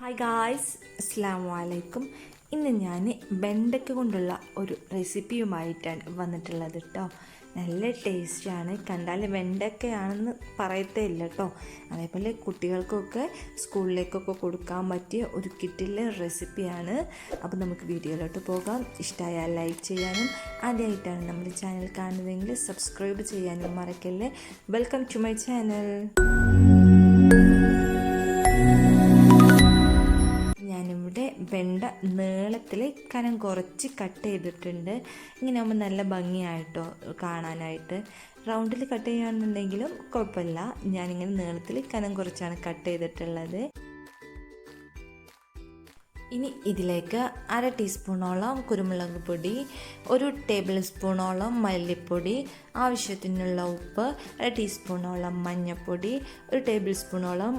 Hi guys, അസ്സലാമു അലൈക്കും. ഇന്ന് ഞാൻ വെണ്ടയ്ക്ക കൊണ്ടുള്ള ഒരു റെസിപ്പിയുമായിട്ടാണ് വന്നിട്ടുള്ളത് കേട്ടോ. നല്ല ടേസ്റ്റാണ്. കണ്ടാൽ വെണ്ടയ്ക്കയാണെന്ന് പറയത്തേ ഇല്ല കേട്ടോ. അതേപോലെ കുട്ടികൾക്കൊക്കെ സ്കൂളിലേക്കൊക്കെ കൊടുക്കാൻ പറ്റിയ ഒരു കിട്ടിലെ റെസിപ്പിയാണ്. അപ്പോൾ നമുക്ക് വീഡിയോയിലോട്ട് പോകാം. ഇഷ്ടമായാൽ ലൈക്ക് ചെയ്യാനും ആദ്യമായിട്ടാണ് നമ്മുടെ ചാനൽ കാണുന്നതെങ്കിൽ സബ്സ്ക്രൈബ് ചെയ്യാനും മറക്കല്ലേ. Welcome to my channel. ഞാനിവിടെ വെണ്ട നീളത്തിൽ കനം കുറച്ച് കട്ട് ചെയ്തിട്ടുണ്ട്. ഇങ്ങനെ ആകുമ്പോൾ നല്ല ഭംഗിയായിട്ടോ കാണാനായിട്ട്. റൗണ്ടിൽ കട്ട് ചെയ്യുകയാണെന്നുണ്ടെങ്കിലും കുഴപ്പമില്ല. ഞാനിങ്ങനെ നീളത്തിൽ കനം കുറച്ചാണ് കട്ട് ചെയ്തിട്ടുള്ളത്. ഇനി ഇതിലേക്ക് 1/2 ടീസ്പൂണോളം കുരുമുളക് പൊടി, 1 ടേബിൾ സ്പൂണോളം മല്ലിപ്പൊടി, ആവശ്യത്തിനുള്ള ഉപ്പ്, 1 ടീസ്പൂണോളം മഞ്ഞൾപ്പൊടി, 1 ടേബിൾ സ്പൂണോളം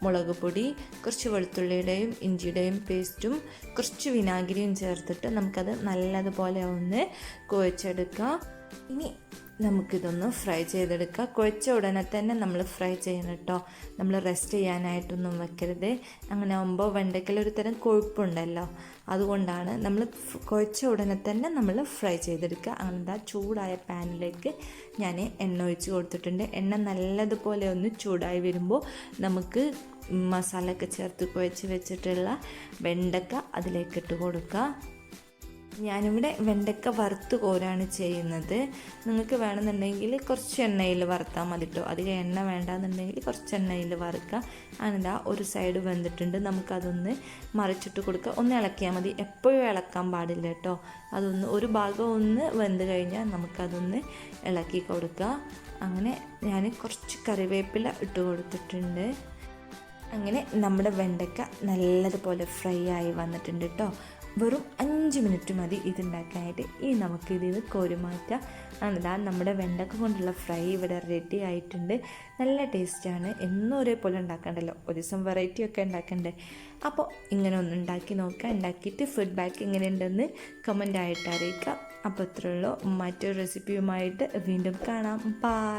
മുളക് പൊടി, കുറച്ച് വെളുത്തുള്ളിയുടെയും ഇഞ്ചിയുടെയും പേസ്റ്റും കുറച്ച് വിനാഗിരിയും ചേർത്തിട്ട് നമുക്കത് നല്ലതുപോലെ ഒന്ന് കുഴച്ചെടുക്കാം. ഇനി നമുക്കിതൊന്ന് ഫ്രൈ ചെയ്തെടുക്കാം. കുഴച്ച ഉടനെ തന്നെ നമ്മൾ ഫ്രൈ ചെയ്യണം കേട്ടോ. നമ്മൾ റെസ്റ്റ് ചെയ്യാനായിട്ടൊന്നും വെക്കരുത്. അങ്ങനെ ആകുമ്പോൾ വെണ്ടയ്ക്കലൊരു തരം കൊഴുപ്പുണ്ടല്ലോ, അതുകൊണ്ടാണ് നമ്മൾ കുഴച്ച ഉടനെ തന്നെ നമ്മൾ ഫ്രൈ ചെയ്തെടുക്കുക. അങ്ങനത്തെ ചൂടായ പാനിലേക്ക് ഞാൻ എണ്ണ ഒഴിച്ച് കൊടുത്തിട്ടുണ്ട്. എണ്ണ നല്ലതുപോലെ ഒന്ന് ചൂടായി വരുമ്പോൾ നമുക്ക് മസാലയൊക്കെ ചേർത്ത് കുഴച്ച് വെച്ചിട്ടുള്ള വെണ്ടയ്ക്ക അതിലേക്ക് ഇട്ട് കൊടുക്കുക. ഞാനിവിടെ വെണ്ടയ്ക്ക വറുത്ത് കോരാണ് ചെയ്യുന്നത്. നിങ്ങൾക്ക് വേണമെന്നുണ്ടെങ്കിൽ കുറച്ച് എണ്ണയിൽ വറുത്താൽ മതി കേട്ടോ. അധികം എണ്ണ വേണ്ടാന്നുണ്ടെങ്കിൽ കുറച്ച് എണ്ണയിൽ വറുക്കുക. അങ്ങനെ ഒരു സൈഡ് വെന്തിട്ടുണ്ട്. നമുക്കതൊന്ന് മറിച്ചിട്ട് കൊടുക്കുക. ഒന്ന് ഇളക്കിയാൽ മതി, എപ്പോഴും ഇളക്കാൻ പാടില്ല കേട്ടോ. അതൊന്ന് ഒരു ഭാഗം ഒന്ന് വെന്ത് കഴിഞ്ഞാൽ നമുക്കതൊന്ന് ഇളക്കി കൊടുക്കുക. അങ്ങനെ ഞാൻ കുറച്ച് കറിവേപ്പില ഇട്ട് കൊടുത്തിട്ടുണ്ട്. അങ്ങനെ നമ്മുടെ വെണ്ടയ്ക്ക നല്ലതുപോലെ ഫ്രൈ ആയി വന്നിട്ടുണ്ട് കേട്ടോ. വെറും 5 മിനിറ്റ് മതി ഇതുണ്ടാക്കാനായിട്ട്. ഇനി നമുക്കിത് കോരി മാറ്റാം. അതാ നമ്മുടെ വെണ്ടയ്ക്ക കൊണ്ടുള്ള ഫ്രൈ ഇവിടെ റെഡി ആയിട്ടുണ്ട്. നല്ല ടേസ്റ്റാണ്. എന്നും ഒരേപോലെ ഉണ്ടാക്കണ്ടല്ലോ, ഒരു ദിവസം വെറൈറ്റി ഒക്കെ ഉണ്ടാക്കണ്ടേ. അപ്പോൾ ഇങ്ങനെ ഒന്ന് ഉണ്ടാക്കി നോക്കുക. ഉണ്ടാക്കിയിട്ട് ഫീഡ്ബാക്ക് എങ്ങനെയുണ്ടെന്ന് കമൻ്റ് ആയിട്ട് അറിയിക്കുക. അപ്പോൾ ഇത്രയുള്ളൂ. മറ്റൊരു റെസിപ്പിയുമായിട്ട് വീണ്ടും കാണാം. ബൈ.